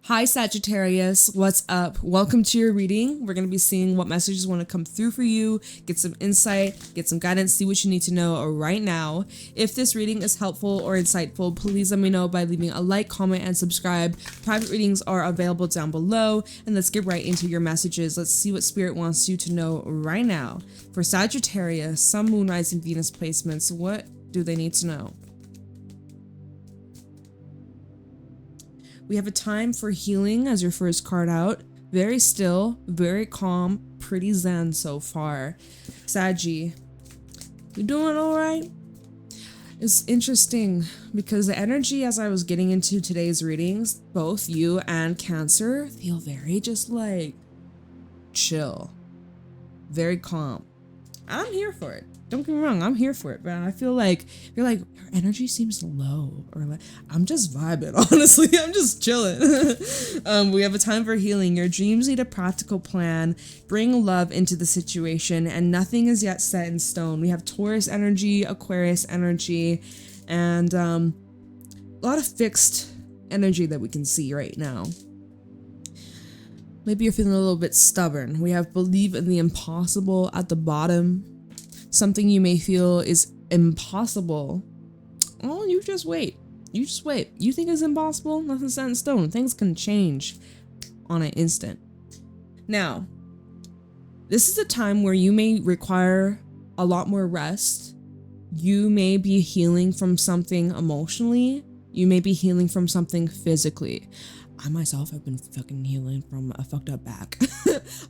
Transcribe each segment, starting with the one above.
Hi Sagittarius, what's up? Welcome to your reading. We're going to be seeing what messages want to come through for you, get some insight, get some guidance, see what you need to know right now. If this reading is helpful or insightful, please let me know by leaving a like, comment, and subscribe. Private readings are available down below, and let's get right into your messages. Let's see what Spirit wants you to know right now. For Sagittarius, Sun, Moon, Rising, Venus placements, what do they need to know? We have a time for healing as your first card out. Very still, very calm, pretty zen so far. Saggy, you doing all right? It's interesting because the energy as I was getting into today's readings, both you and Cancer feel very just like chill, very calm. I'm here for it. Don't get me wrong, I'm here for it, but I feel like you're like, your energy seems low, or like, I'm just vibing, honestly, I'm just chilling. We have a time for healing. Your dreams need a practical plan. Bring love into the situation, and nothing is yet set in stone. We have Taurus energy, Aquarius energy, and a lot of fixed energy that we can see right now. Maybe you're feeling a little bit stubborn. We have believe in the impossible at the bottom. Something you may feel is impossible. Oh, you just wait. You just wait. You think it's impossible? Nothing's set in stone. Things can change on an instant. Now, this is a time where you may require a lot more rest. You may be healing from something emotionally. You may be healing from something physically. I myself have been fucking healing from a fucked up back.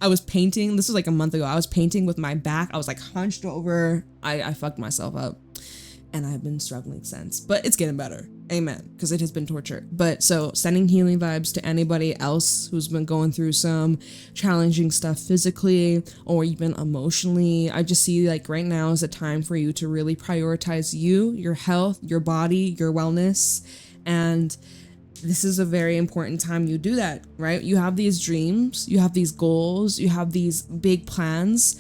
I was painting, this was like a month ago, I was painting with my back. I was like hunched over. I fucked myself up and I've been struggling since, but it's getting better. Amen. Because it has been torture. But so sending healing vibes to anybody else who's been going through some challenging stuff physically or even emotionally. I just see like right now is a time for you to really prioritize you, your health, your body, your wellness, and this is a very important time you do that, right? You have these dreams, you have these goals, you have these big plans.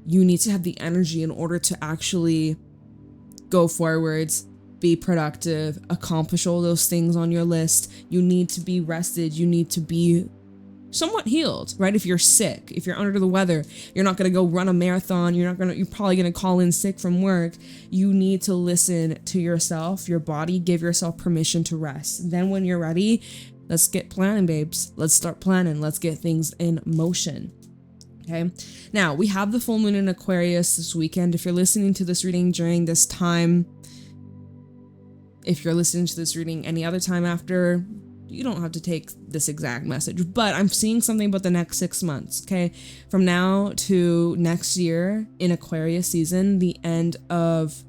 You need to have the energy in order to actually go forwards, be productive, accomplish all those things on your list. You need to be rested. You need to be somewhat healed, right? If you're sick, if you're under the weather, you're not going to go run a marathon. You're probably going to call in sick from work. You need to listen to yourself, your body, give yourself permission to rest. Then when you're ready, let's get planning, babes. Let's start planning. Let's get things in motion. Okay. Now we have the full moon in Aquarius this weekend. If you're listening to this reading during this time, if you're listening to this reading any other time after, you don't have to take this exact message, but I'm seeing something about the next 6 months, okay? From now to next year in Aquarius season, the end of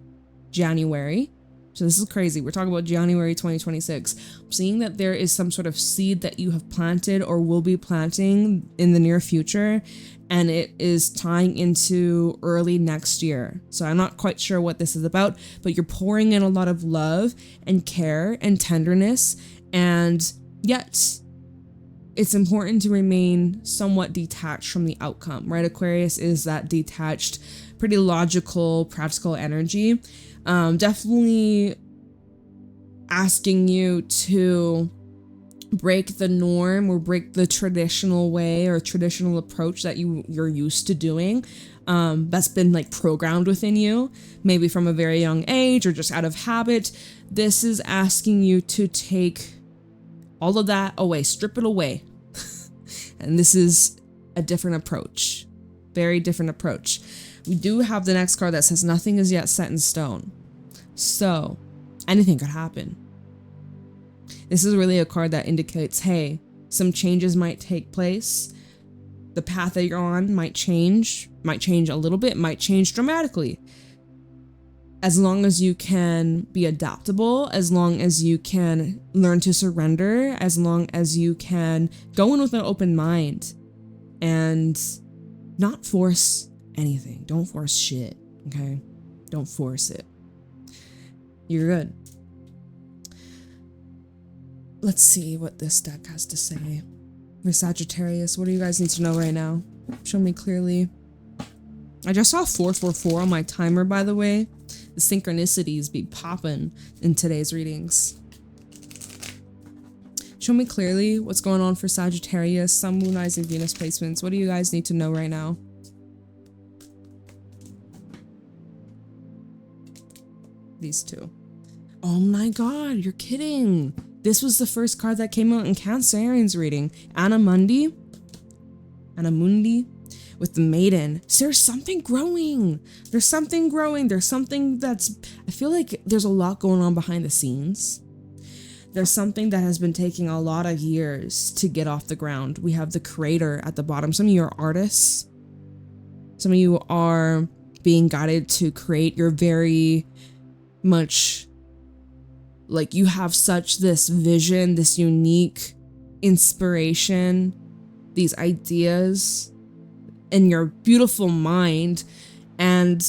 January. So this is crazy. We're talking about January 2026. I'm seeing that there is some sort of seed that you have planted or will be planting in the near future, and it is tying into early next year. So I'm not quite sure what this is about, but you're pouring in a lot of love and care and tenderness. And yet, it's important to remain somewhat detached from the outcome, right? Aquarius is that detached, pretty logical, practical energy. Definitely asking you to break the norm or break the traditional way or traditional approach that you're used to doing. That's been like programmed within you, maybe from a very young age or just out of habit. This is asking you to take all of that away, strip it away. And this is a different approach, very different approach. We do have the next card that says nothing is yet set in stone. So anything could happen. This is really a card that indicates, hey, some changes might take place. The path that you're on might change a little bit, might change dramatically. As long as you can be adaptable, as long as you can learn to surrender, as long as you can go in with an open mind and not force anything. Don't force shit, okay? Don't force it. You're good. Let's see what this deck has to say. For Sagittarius, what do you guys need to know right now? Show me clearly. I just saw 444 on my timer, by the way. The synchronicities be popping in today's readings. Show me clearly what's going on for Sagittarius, Sun, Moon, Rising, Venus placements. What do you guys need to know right now? These two. Oh my god, you're kidding. This was the first card that came out in Cancerian's reading. Anamundi with the Maiden. So there's something growing. There's something growing. There's something that's... I feel like there's a lot going on behind the scenes. There's something that has been taking a lot of years to get off the ground. We have the creator at the bottom. Some of you are artists. Some of you are being guided to create. You're very much like you have such this vision, this unique inspiration, these ideas in your beautiful mind. And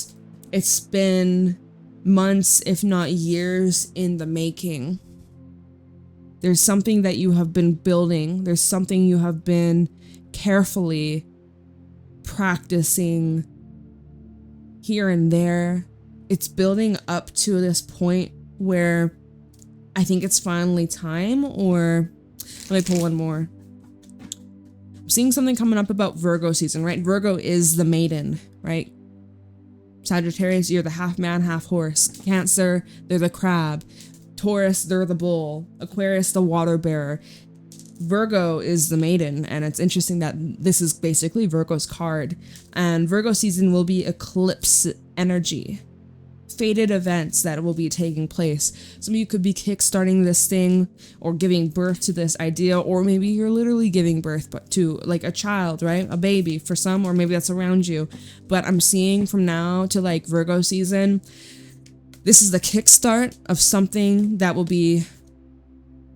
it's been months, if not years, in the making. There's something that you have been building. There's something you have been carefully practicing here and there. It's building up to this point where I think it's finally time, or let me pull one more. I'm seeing something coming up about Virgo season, right? Virgo is the maiden, right? Sagittarius, you're the half man, half horse. Cancer, they're the crab. Taurus, they're the bull. Aquarius, the water bearer. Virgo is the maiden, and it's interesting that this is basically Virgo's card. And Virgo season will be eclipse energy. Fated events that will be taking place. Some of you could be kickstarting this thing or giving birth to this idea, or maybe you're literally giving birth to like a child, right? A baby for some, or maybe that's around you. But I'm seeing from now to like Virgo season, this is the kickstart of something that will be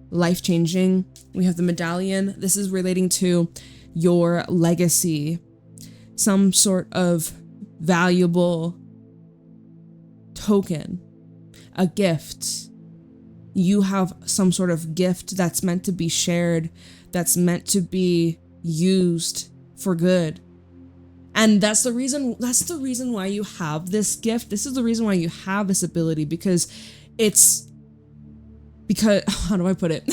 life-changing. We have the medallion. This is relating to your legacy, some sort of valuable token, a gift. You have some sort of gift that's meant to be shared, that's meant to be used for good. And that's the reason why you have this gift. This is the reason why you have this ability, because how do I put it?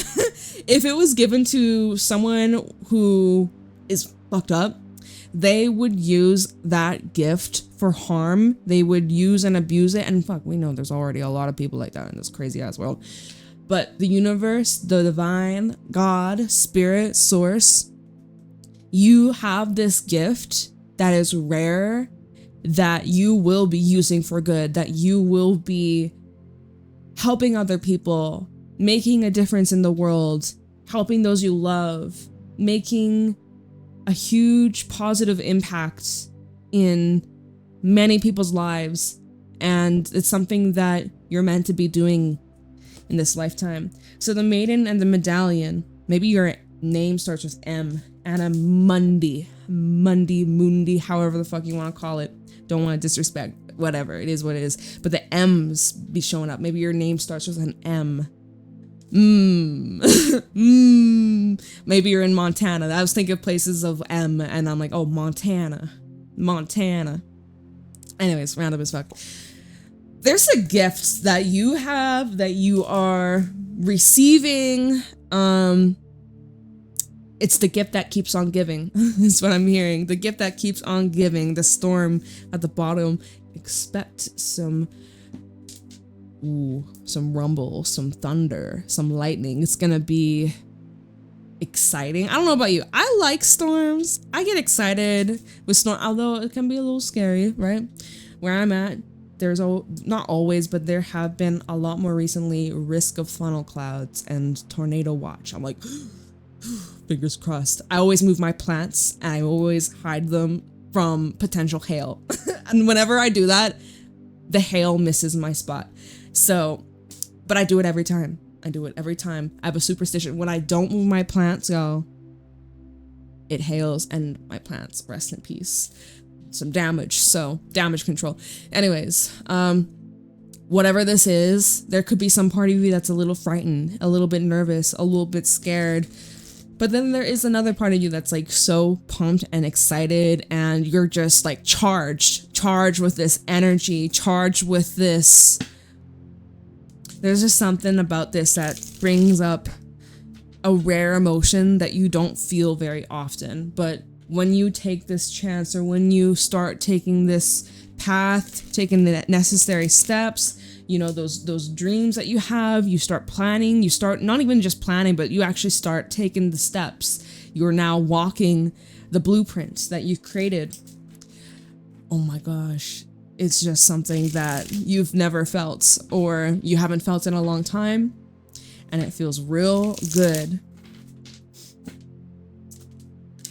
If it was given to someone who is fucked up, they would use that gift for harm. They would use and abuse it. And fuck, we know there's already a lot of people like that in this crazy ass world. But the universe, the divine, God, spirit, source, you have this gift that is rare, that you will be using for good, that you will be helping other people, making a difference in the world, helping those you love, making a huge positive impact in many people's lives. And it's something that you're meant to be doing in this lifetime. So the maiden and the medallion, maybe your name starts with M. Anamundi, Mundi, however the fuck you want to call it. Don't want to disrespect, whatever, it is what it is. But the M's be showing up. Maybe your name starts with an M. Maybe you're in Montana. I was thinking of places of M, and I'm like, oh, Montana. Anyways, random as fuck. There's a gift that you have that you are receiving. It's the gift that keeps on giving. That's what I'm hearing. The gift that keeps on giving. The storm at the bottom. Expect some rumble, some thunder, some lightning. It's gonna be exciting. I don't know about you. I like storms. I get excited with storm, although it can be a little scary, right? Where I'm at, there's not always, but there have been a lot more recently risk of funnel clouds and tornado watch. I'm like, fingers crossed. I always move my plants and I always hide them from potential hail. And whenever I do that, the hail misses my spot. So, but I do it every time. I have a superstition. When I don't move my plants, it hails and my plants rest in peace. Some damage, so damage control. Anyways, whatever this is, there could be some part of you that's a little frightened, a little bit nervous, a little bit scared. But then there is another part of you that's like so pumped and excited, and you're just like charged with this energy, charged with this. There's just something about this that brings up a rare emotion that you don't feel very often. But when you take this chance, or when you start taking this path, taking the necessary steps, you know, those dreams that you have, you start planning, you start not even just planning, but you actually start taking the steps. You're now walking the blueprints that you created. Oh my gosh. It's just something that you've never felt, or you haven't felt in a long time, and it feels real good.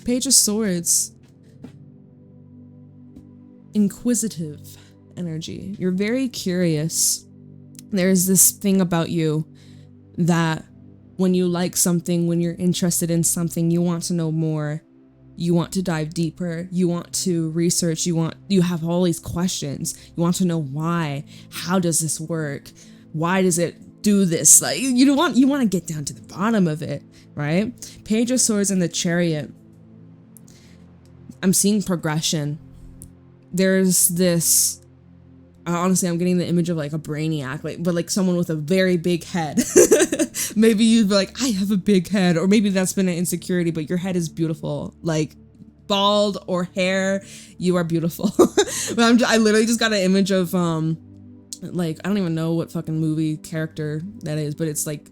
Page of Swords. Inquisitive energy. You're very curious. There's this thing about you that when you like something, when you're interested in something, you want to know more. You want to dive deeper. You want to research. You have all these questions. You want to know why. How does this work? Why does it do this? Like you want to get down to the bottom of it, right? Page of Swords and the Chariot. I'm seeing progression. There's this, honestly, I'm getting the image of like a brainiac, but like someone with a very big head. Maybe you'd be like, I have a big head, or maybe that's been an insecurity, but your head is beautiful. Like bald or hair, you are beautiful. But I literally just got an image of like, I don't even know what fucking movie character that is, but it's like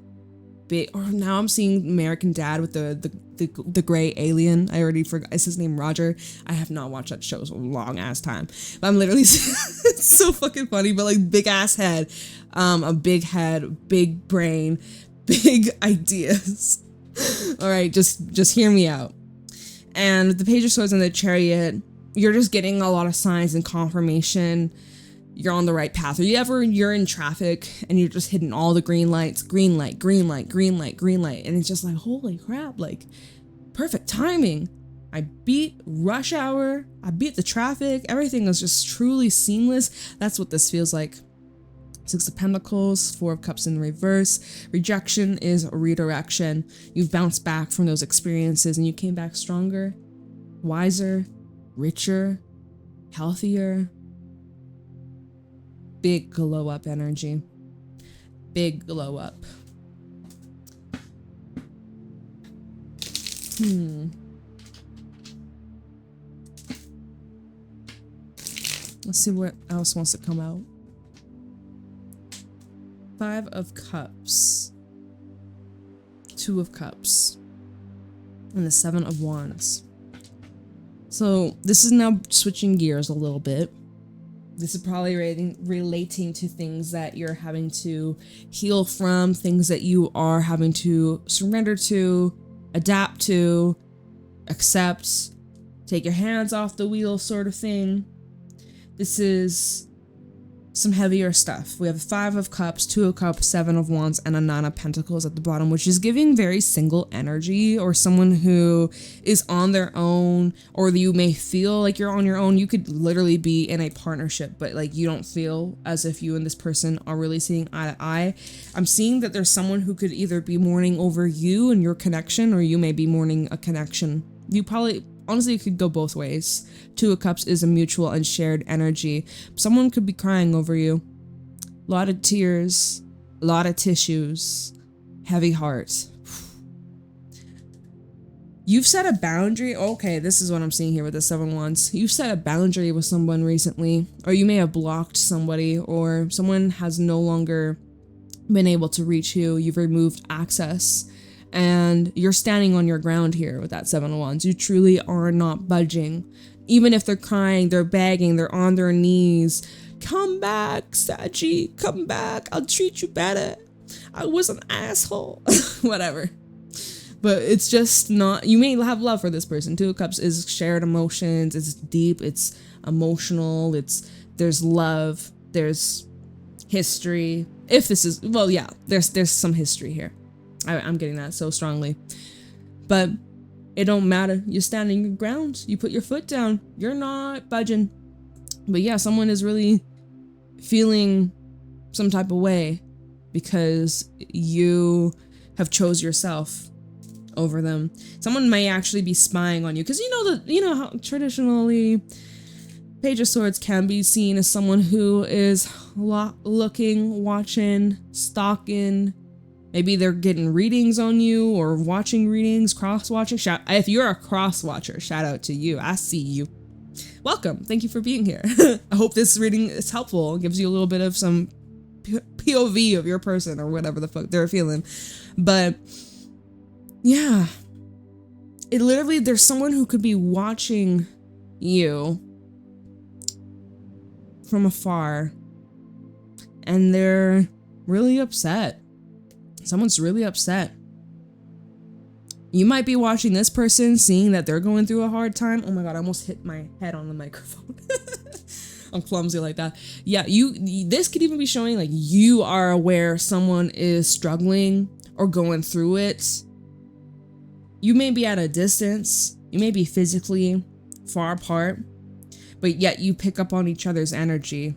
big. Or now I'm seeing American Dad with the gray alien. I already forgot. Is his name Roger? I have not watched that show in a long ass time. But I'm literally it's so fucking funny. But like big ass head, a big head, big brain, big ideas. All right, just hear me out. And the Page of Swords and the Chariot, you're just getting a lot of signs and confirmation you're on the right path. Or you're in traffic and you're just hitting all the green lights, green light, green light, green light, green light. And it's just like, holy crap, like perfect timing. I beat rush hour. I beat the traffic. Everything was just truly seamless. That's what this feels like. Six of Pentacles, Four of Cups in reverse. Rejection is redirection. You've bounced back from those experiences and you came back stronger, wiser, richer, healthier. Big glow up energy. Big glow up. Let's see what else wants to come out. Five of Cups. Two of Cups. And the Seven of Wands. So this is now switching gears a little bit. This is probably relating to things that you're having to heal from, things that you are having to surrender to, adapt to, accept, take your hands off the wheel sort of thing. This is some heavier stuff. We have Five of Cups, Two of Cups, Seven of Wands, and a Nine of Pentacles at the bottom, which is giving very single energy, or someone who is on their own, or you may feel like you're on your own. You could literally be in a partnership, but like you don't feel as if you and this person are really seeing eye to eye. I'm seeing that there's someone who could either be mourning over you and your connection, or you may be mourning a connection. You probably, honestly, it could go both ways. Two of Cups is a mutual and shared energy. Someone could be crying over you. A lot of tears, a lot of tissues, heavy heart. You've set a boundary. Okay, this is what I'm seeing here with the Seven of Wands. You've set a boundary with someone recently, or you may have blocked somebody, or someone has no longer been able to reach you. You've removed access. And you're standing on your ground here with that Seven of Wands. You truly are not budging. Even if they're crying, they're begging, they're on their knees. Come back, Saggy, come back. I'll treat you better. I was an asshole. Whatever. But it's just not, you may have love for this person. Two of Cups is shared emotions. It's deep, it's emotional, there's love, there's history. If this is, well, yeah, there's some history here. I'm getting that so strongly. But it don't matter. You're standing your ground. You put your foot down. You're not budging. But yeah, someone is really feeling some type of way because you have chose yourself over them. Someone may actually be spying on you because you know how traditionally Page of Swords can be seen as someone who is looking, watching, stalking, Maybe they're getting readings on you or watching readings, cross-watching. If you're a cross-watcher, shout out to you. I see you. Welcome. Thank you for being here. I hope this reading is helpful. It gives you a little bit of some POV of your person or whatever the fuck they're feeling. But yeah, it literally, there's someone who could be watching you from afar and they're really upset. Someone's really upset. You might be watching this person, seeing that they're going through a hard time. Oh my God, I almost hit my head on the microphone. I'm clumsy like that. Yeah, this could even be showing like you are aware someone is struggling or going through it. You may be at a distance. You may be physically far apart, but yet you pick up on each other's energy.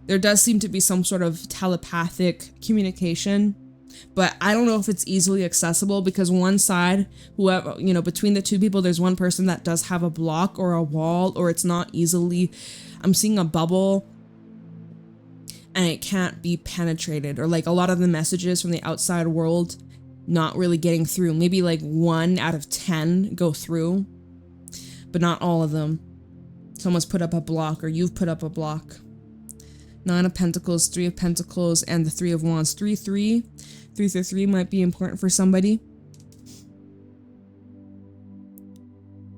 There does seem to be some sort of telepathic communication, but I don't know if it's easily accessible because one side, whoever, you know, between the two people, there's one person that does have a block or a wall, or it's not easily, I'm seeing a bubble and it can't be penetrated, or like a lot of the messages from the outside world not really getting through. Maybe like 1 out of 10 go through, but not all of them. Someone's put up a block or you've put up a block. 9 of Pentacles, 3 of Pentacles, and the 3 of Wands. 3-3. 3-3 might be important for somebody.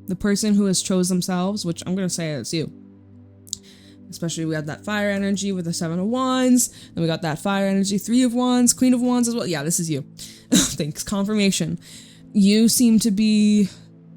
The person who has chose themselves, which I'm going to say it's you. Especially we have that fire energy with the 7 of Wands. Then we got that fire energy, 3 of Wands, Queen of Wands as well. Yeah, this is you. Thanks, confirmation. You seem to be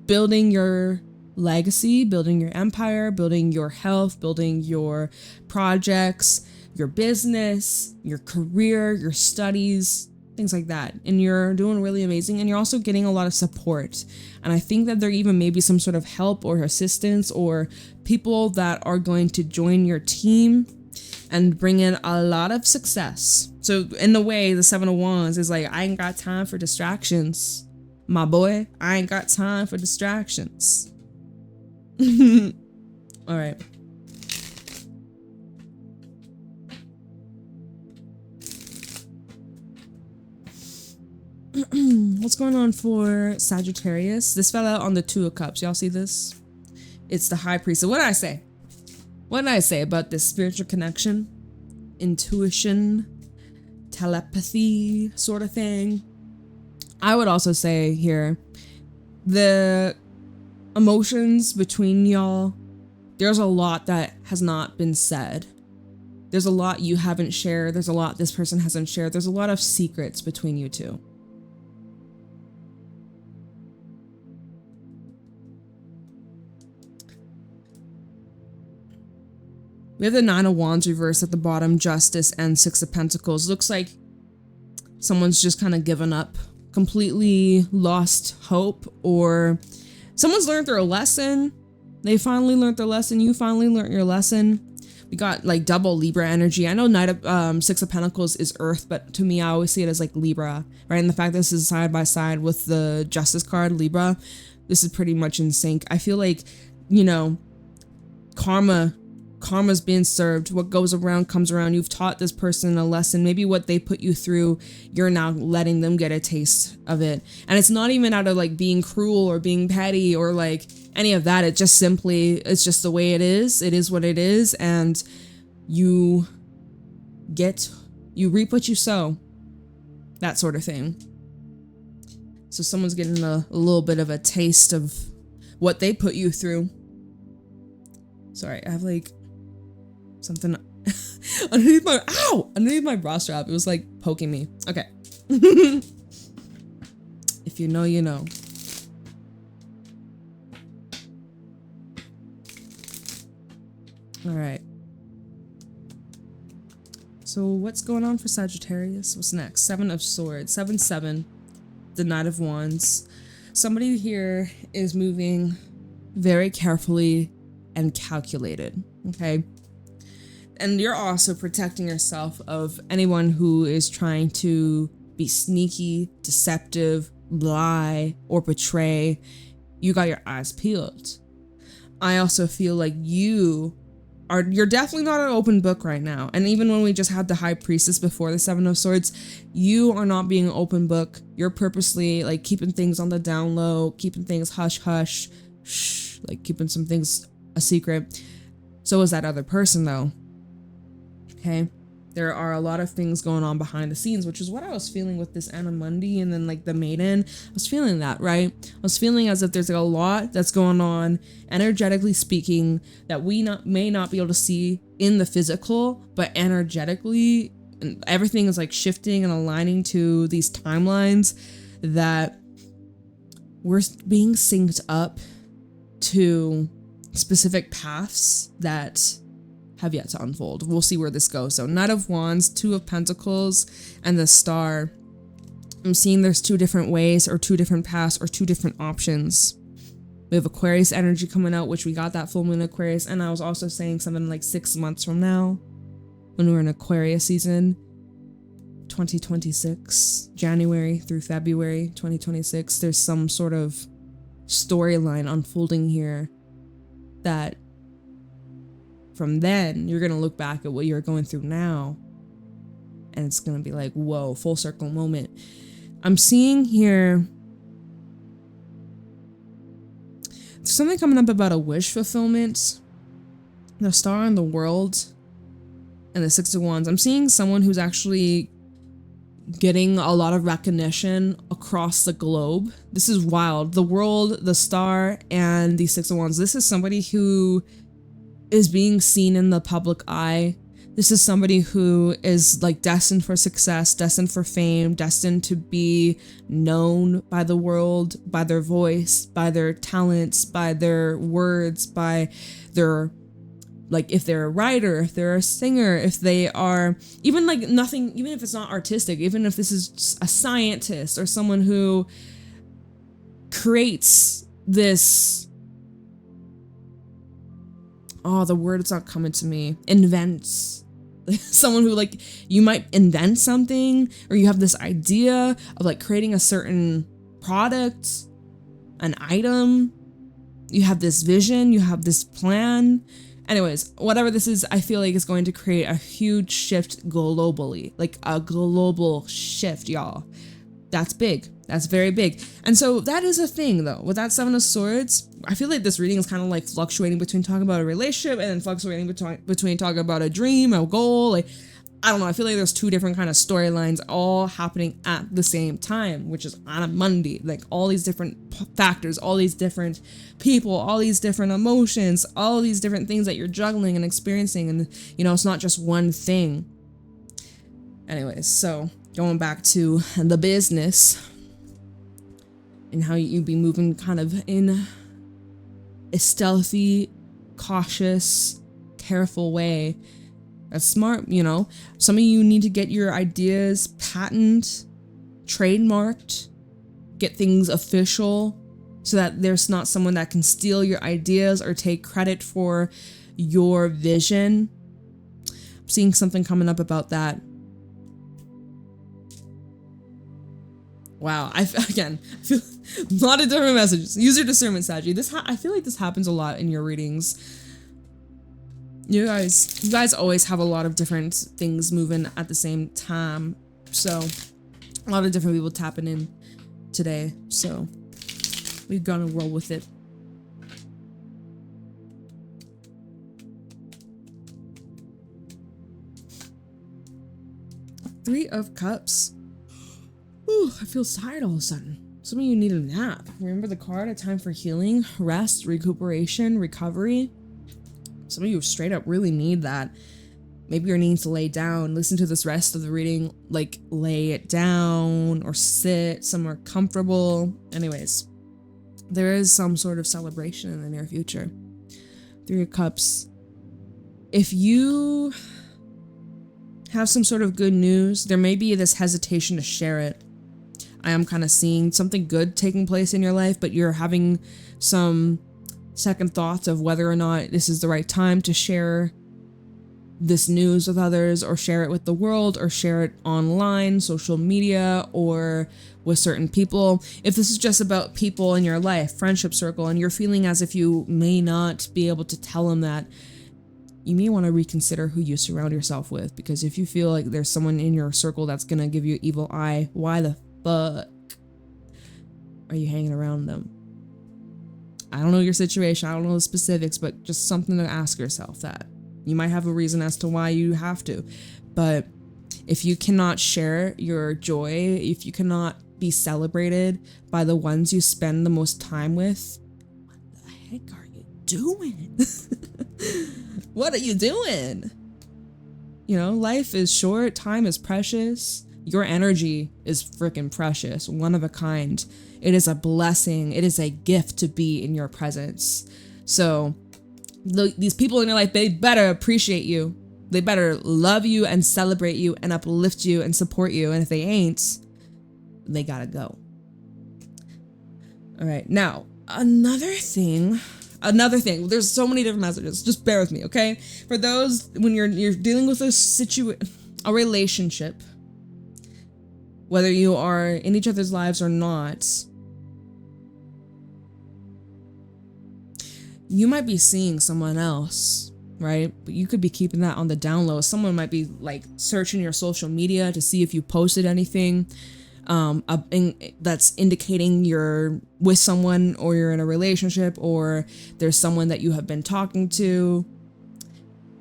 building your legacy, building your empire, building your health, building your projects, your business, your career, your studies, things like that. And you're doing really amazing, and you're also getting a lot of support. And I think that there even may be some sort of help or assistance or people that are going to join your team and bring in a lot of success. So in the way, the 7 of Wands is like, I ain't got time for distractions, my boy. I ain't got time for distractions. All right. What's going on for Sagittarius? This fell out on the 2 of Cups. Y'all see this? It's the High Priest. So what did I say? What did I say about this spiritual connection? Intuition, telepathy sort of thing. I would also say here, the emotions between y'all, there's a lot that has not been said. There's a lot you haven't shared. There's a lot this person hasn't shared. There's a lot of secrets between you two. We have the 9 of Wands reversed at the bottom, Justice, and 6 of Pentacles. Looks like someone's just kind of given up, completely lost hope, or someone's learned their lesson. They finally learned their lesson. You finally learned your lesson. We got like double Libra energy. I know 6 of Pentacles is Earth, but to me, I always see it as like Libra, right? And the fact that this is side by side with the Justice card, Libra, this is pretty much in sync. I feel like, you know, karma's being served. What goes around comes around. You've taught this person a lesson. Maybe what they put you through, you're now letting them get a taste of it. And it's not even out of like being cruel or being petty or like any of that. It just simply, it's just the way it is. It is what it is. And you reap what you sow. That sort of thing. So someone's getting a little bit of a taste of what they put you through. Sorry, I have like something underneath my bra strap. It was like poking me. Okay. If you know, you know. All right. So what's going on for Sagittarius? What's next? 7 of Swords. 7-7. The Knight of Wands. Somebody here is moving very carefully and calculated. Okay. And you're also protecting yourself of anyone who is trying to be sneaky, deceptive, lie, or betray. You got your eyes peeled. I also feel like you you're definitely not an open book right now. And even when we just had the High Priestess before the Seven of Swords, you are not being an open book. You're purposely like keeping things on the down low, keeping things hush hush, shh, like keeping some things a secret. So is that other person though. Okay. There are a lot of things going on behind the scenes, which is what I was feeling with this Mundi and then like the Maiden. I was feeling that, right? I was feeling as if there's like a lot that's going on, energetically speaking, that we may not be able to see in the physical, but energetically, everything is like shifting and aligning to these timelines that we're being synced up to specific paths that have yet to unfold. We'll see where this goes. So Knight of Wands, Two of Pentacles, and the Star. I'm seeing there's two different ways or two different paths or two different options. We have Aquarius energy coming out, which we got that full moon Aquarius. And I was also saying something like 6 months from now, when we're in Aquarius season, 2026, January through February 2026, there's some sort of storyline unfolding here that from then, you're going to look back at what you're going through now, and it's going to be like, whoa, full circle moment. I'm seeing here, there's something coming up about a wish fulfillment, the Star in the World, and the Six of Wands. I'm seeing someone who's actually getting a lot of recognition across the globe. This is wild. The World, the Star, and the Six of Wands. This is somebody who is being seen in the public eye. This is somebody who is like destined for success, destined for fame, destined to be known by the world, by their voice, by their talents, by their words, by their, like if they're a writer, if they're a singer, if they are even like nothing, even if it's not artistic, even if this is a scientist or someone who creates this, oh, the word is not coming to me. Invents. Someone who like, you might invent something, or you have this idea of like creating a certain product, an item. You have this vision, you have this plan. Anyways, whatever this is, I feel like it's going to create a huge shift globally. Like a global shift, y'all. That's big. That's very big. And so that is a thing though. With that Seven of Swords, I feel like this reading is kind of like fluctuating between talking about a relationship and then fluctuating between talking about a dream, a goal. Like, I don't know. I feel like there's two different kind of storylines all happening at the same time, which is on a Monday. Like all these different factors, all these different people, all these different emotions, all these different things that you're juggling and experiencing. And, you know, it's not just one thing. Anyways, so going back to the business and how you be moving kind of in a stealthy, cautious, careful way. That's smart, you know. Some of you need to get your ideas patented, trademarked, get things official so that there's not someone that can steal your ideas or take credit for your vision. I'm seeing something coming up about that. Wow, I feel a lot of different messages. Use your discernment, Saggy. I feel like this happens a lot in your readings. You guys always have a lot of different things moving at the same time. So, a lot of different people tapping in today. So, we're gonna roll with it. Three of Cups. Ooh, I feel tired all of a sudden. Some of you need a nap. Remember the card, a time for healing, rest, recuperation, recovery. Some of you straight up really need that. Maybe you're needing to lay down. Listen to this rest of the reading, like lay it down or sit somewhere comfortable. Anyways, there is some sort of celebration in the near future. Three of Cups. If you have some sort of good news, there may be this hesitation to share it. I am kind of seeing something good taking place in your life, but you're having some second thoughts of whether or not this is the right time to share this news with others, or share it with the world, or share it online, social media, or with certain people. If this is just about people in your life, friendship circle, and you're feeling as if you may not be able to tell them that, you may want to reconsider who you surround yourself with, because if you feel like there's someone in your circle that's gonna give you evil eye, why the fuck are you hanging around them? I don't know your situation, I don't know the specifics, but just something to ask yourself that. You might have a reason as to why you have to, but if you cannot share your joy, if you cannot be celebrated by the ones you spend the most time with, what the heck are you doing? What are you doing? You know, life is short, time is precious. Your energy is freaking precious, one of a kind. It is a blessing. It is a gift to be in your presence. So these people in your life, they better appreciate you. They better love you and celebrate you and uplift you and support you. And if they ain't, they gotta go. All right, now, another thing, there's so many different messages, just bear with me, okay? For those, when you're dealing with a relationship, whether you are in each other's lives or not, you might be seeing someone else, right? But you could be keeping that on the down low. Someone might be like searching your social media to see if you posted anything that's indicating you're with someone, or you're in a relationship, or there's someone that you have been talking to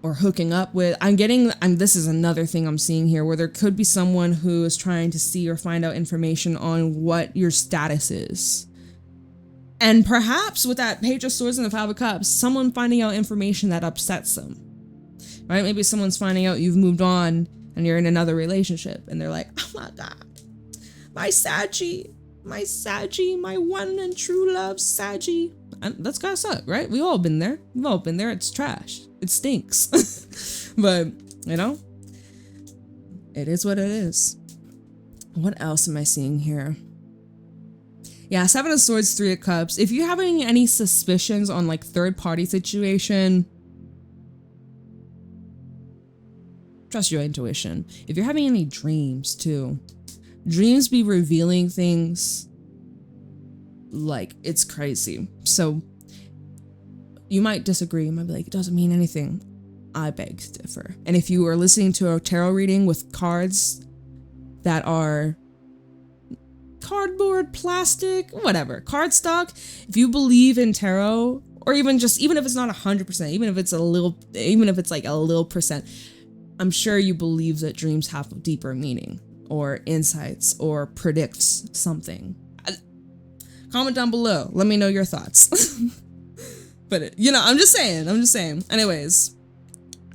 or hooking up with. This is another thing I'm seeing here, where there could be someone who is trying to see or find out information on what your status is. And perhaps with that Page of Swords and the Five of Cups, someone finding out information that upsets them, right? Maybe someone's finding out you've moved on and you're in another relationship, and they're like, oh my God, my Saggy, my one and true love Saggy. And that's gotta suck, right? We've all been there. It's trash. It stinks. But, you know, it is what it is. What else am I seeing here? Yeah, Seven of Swords, Three of Cups. If you're having any suspicions on like third party situation, trust your intuition. If you're having any dreams too, dreams be revealing things like it's crazy. So you might disagree. You might be like, it doesn't mean anything. I beg to differ. And if you are listening to a tarot reading with cards that are cardboard, plastic, whatever, cardstock, if you believe in tarot, or even if it's not 100%, even if it's like a little percent, I'm sure you believe that dreams have a deeper meaning or insights or predicts something. Comment down below. Let me know your thoughts. But, you know, I'm just saying. Anyways,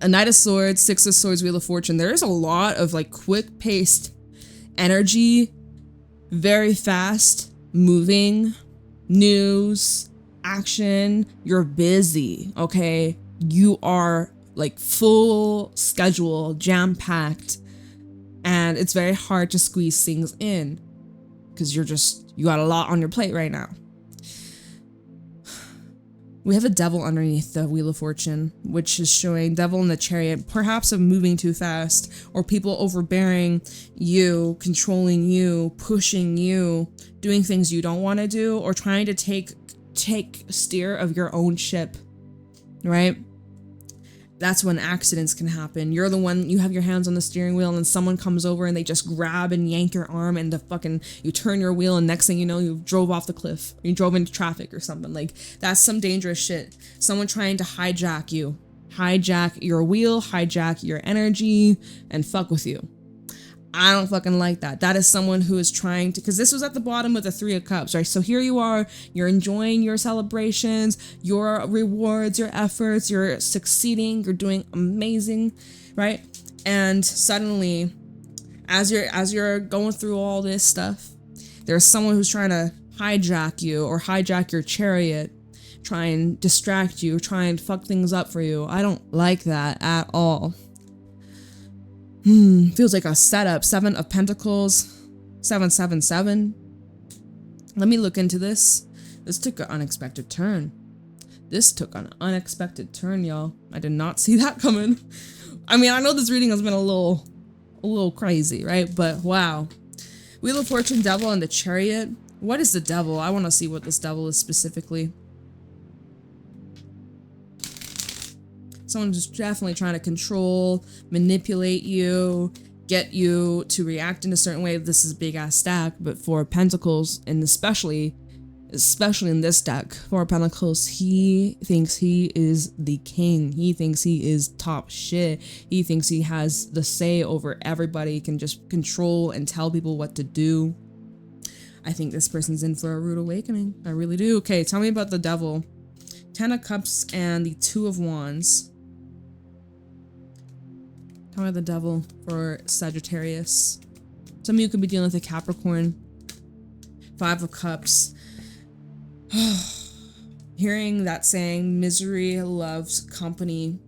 a Knight of Swords, Six of Swords, Wheel of Fortune. There is a lot of like quick-paced energy, very fast moving, news, action. You're busy, okay? You are like full schedule, jam-packed, and it's very hard to squeeze things in because you got a lot on your plate right now. We have a Devil underneath the Wheel of Fortune, which is showing Devil in the Chariot, perhaps of moving too fast, or people overbearing you, controlling you, pushing you, doing things you don't want to do, or trying to take steer of your own ship, right? That's when accidents can happen. You're the one, you have your hands on the steering wheel, and then someone comes over and they just grab and yank your arm, and you turn your wheel, and next thing you know, you drove off the cliff. You drove into traffic or something. Like, that's some dangerous shit. Someone trying to hijack you. Hijack your wheel, hijack your energy, and fuck with you. I don't fucking like that. That is someone who is trying to, because this was at the bottom with the Three of Cups, right? So here you are, you're enjoying your celebrations, your rewards, your efforts, you're succeeding, you're doing amazing, right? And suddenly, as you're going through all this stuff, there's someone who's trying to hijack you or hijack your chariot, try and distract you, try and fuck things up for you. I don't like that at all. Feels like a setup. Seven of Pentacles, 777. Let me look into this. This took an unexpected turn. Y'all. I did not see that coming. I mean, I know this reading has been a little crazy, right? But wow. Wheel of Fortune, Devil, and the Chariot. What is the Devil? I want to see what this Devil is specifically. Someone who's definitely trying to control, manipulate you, get you to react in a certain way. This is a big ass stack, but Four of Pentacles, and especially in this deck, Four of Pentacles, he thinks he is the king. He thinks he is top shit. He thinks he has the say over everybody. He can just control and tell people what to do. I think this person's in for a rude awakening. I really do. Okay, tell me about the Devil. 10 of Cups and the 2 of Wands. Tell me the Devil for Sagittarius. Some of you could be dealing with a Capricorn. 5 of Cups. Hearing that saying, misery loves company.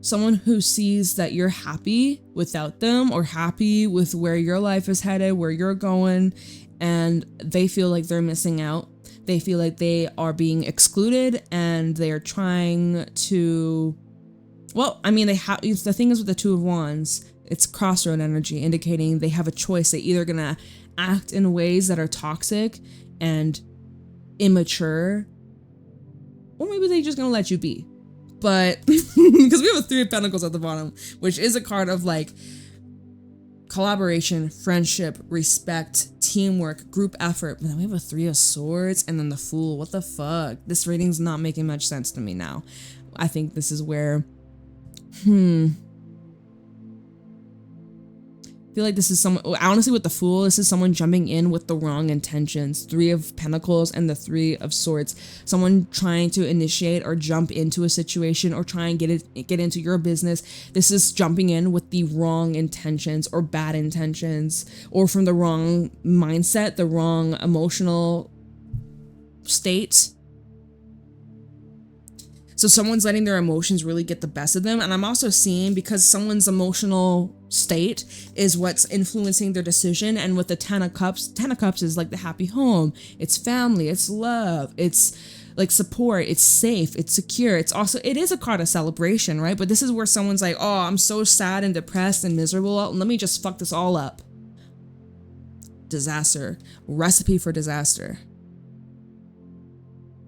Someone who sees that you're happy without them, or happy with where your life is headed, where you're going, and they feel like they're missing out. They feel like they are being excluded, and they're trying to, well, I mean, the thing is with the 2 of Wands, it's crossroad energy, indicating they have a choice. They're either gonna act in ways that are toxic and immature, or maybe they're just gonna let you be. But because we have a 3 of Pentacles at the bottom, which is a card of like collaboration, friendship, respect, teamwork, group effort. But then we have a 3 of Swords and then the Fool. What the fuck? This reading's not making much sense to me now. I think this is where I feel like this is someone, honestly, with the Fool, this is someone jumping in with the wrong intentions. 3 of Pentacles and the 3 of Swords. Someone trying to initiate or jump into a situation or try and get into your business. This is jumping in with the wrong intentions or bad intentions, or from the wrong mindset, the wrong emotional state. So someone's letting their emotions really get the best of them. And I'm also seeing, because someone's emotional state is what's influencing their decision. And with the 10 of Cups is like the happy home. It's family, it's love, it's like support, it's safe, it's secure. It is a card of celebration, right? But this is where someone's like, oh, I'm so sad and depressed and miserable. Let me just fuck this all up. Disaster. Recipe for disaster.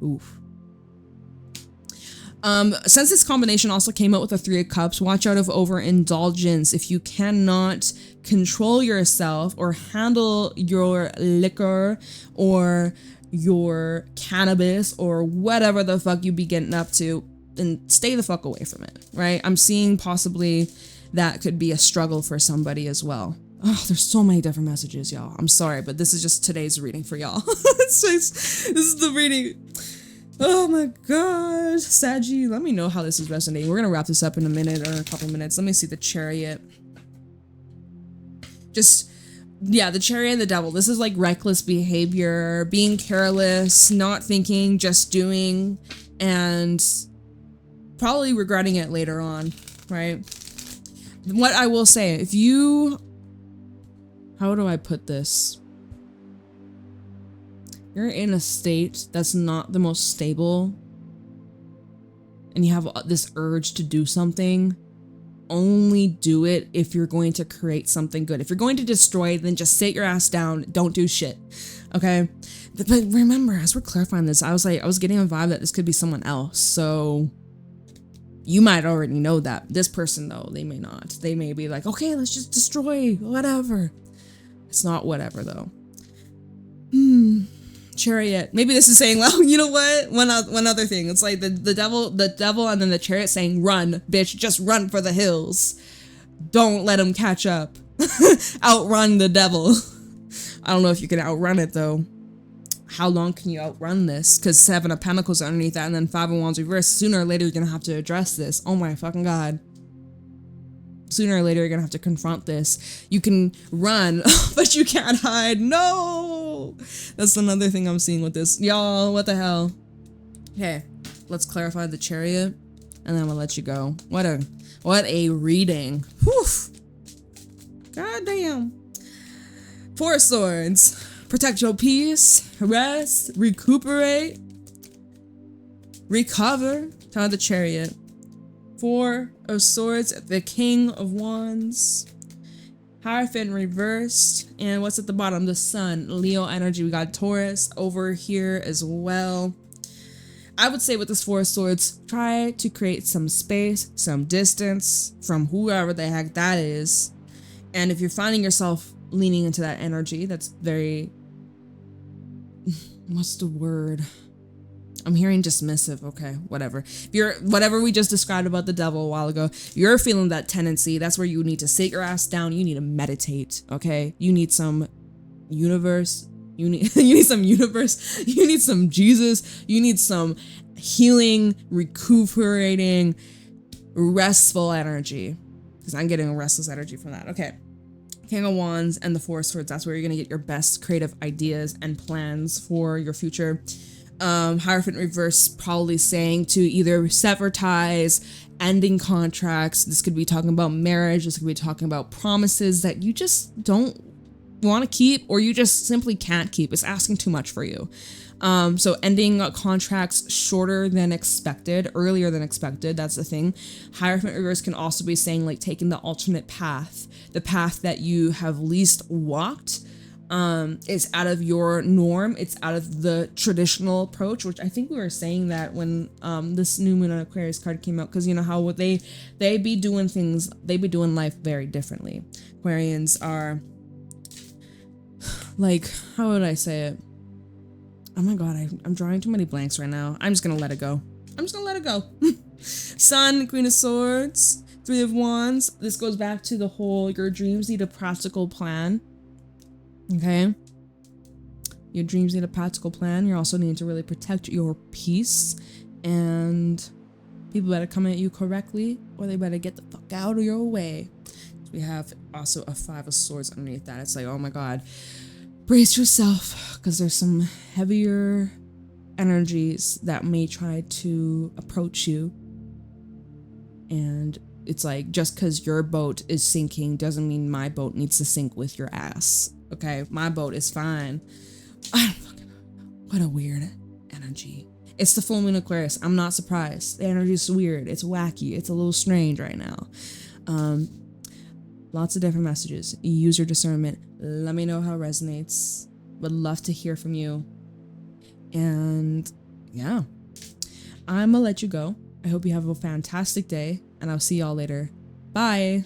Oof. Since this combination also came out with a 3 of Cups, watch out of overindulgence. If you cannot control yourself or handle your liquor or your cannabis or whatever the fuck you be getting up to, then stay the fuck away from it, right? I'm seeing possibly that could be a struggle for somebody as well. Oh, there's so many different messages, y'all. I'm sorry, but this is just today's reading for y'all. This is the reading. Oh my god, Saggy, let me know how this is resonating. We're gonna wrap this up in a minute or a couple minutes. Let me see the Chariot. The Chariot and the Devil. This is like reckless behavior, being careless, not thinking, just doing, and probably regretting it later on, right? What I will say, how do I put this? You're in a state that's not the most stable and you have this urge to do something, only do it if you're going to create something good. If you're going to destroy, then just sit your ass down, don't do shit, okay? But remember, as we're clarifying this, I was getting a vibe that this could be someone else, so you might already know that. This person, though, they may not. They may be like, okay, let's just destroy, whatever. It's not whatever, though. Chariot. Maybe this is saying, well, you know what? One other thing. It's like the devil and then the Chariot saying, run, bitch, just run for the hills. Don't let him catch up. Outrun the devil. I don't know if you can outrun it though. How long can you outrun this? Because 7 of Pentacles underneath that and then 5 of Wands reversed. Sooner or later you're gonna have to address this. Oh my fucking god. Sooner or later, you're gonna have to confront this. You can run, but you can't hide. No! That's another thing I'm seeing with this. Y'all, what the hell? Okay, let's clarify the Chariot, and then I'm gonna let you go. What a reading. Whew. God damn. 4 of Swords. Protect your peace, rest, recuperate, recover. Time of the Chariot. 4 of Swords, the King of Wands, Hierophant reversed, and what's at the bottom? The Sun, Leo energy. We got Taurus over here as well. I would say with this Four of Swords, try to create some space, some distance from whoever the heck that is. And if you're finding yourself leaning into that energy, that's very, what's the word? I'm hearing dismissive. Okay, whatever. If you're, whatever we just described about the devil a while ago, you're feeling that tendency. That's where you need to sit your ass down. You need to meditate. Okay, you need some universe. You need some universe. You need some Jesus. You need some healing, recuperating, restful energy. Because I'm getting a restless energy from that. Okay. King of Wands and the Four of Swords. That's where you're going to get your best creative ideas and plans for your future. Hierophant reverse probably saying to either sever ties, ending contracts. This could be talking about marriage. This could be talking about promises that you just don't want to keep, or you just simply can't keep. It's asking too much for you. So ending contracts shorter than expected, earlier than expected. That's the thing. Hierophant reverse can also be saying like taking the alternate path, the path that you have least walked. It's out of your norm. It's out of the traditional approach, which I think we were saying that when this new moon on Aquarius card came out, because you know how they be doing things, they be doing life very differently. Aquarians are like, how would I say it? Oh my god, I'm drawing too many blanks right now. I'm just gonna let it go. I'm just gonna let it go. Sun, Queen of Swords, Three of Wands. This goes back to the whole your dreams need a practical plan. Okay? Your dreams need a practical plan. You're also needing to really protect your peace. And people better come at you correctly, or they better get the fuck out of your way. We have also a Five of Swords underneath that. It's like, oh my god. Brace yourself, because there's some heavier energies that may try to approach you. And it's like, just because your boat is sinking doesn't mean my boat needs to sink with your ass. Okay, my boat is fine. I don't fucking know. What a weird energy. It's the full moon Aquarius. I'm not surprised. The energy is weird. It's wacky. It's a little strange right now. Lots of different messages. Use your discernment. Let me know how it resonates. Would love to hear from you. And yeah, I'm gonna let you go. I hope you have a fantastic day, and I'll see y'all later. Bye.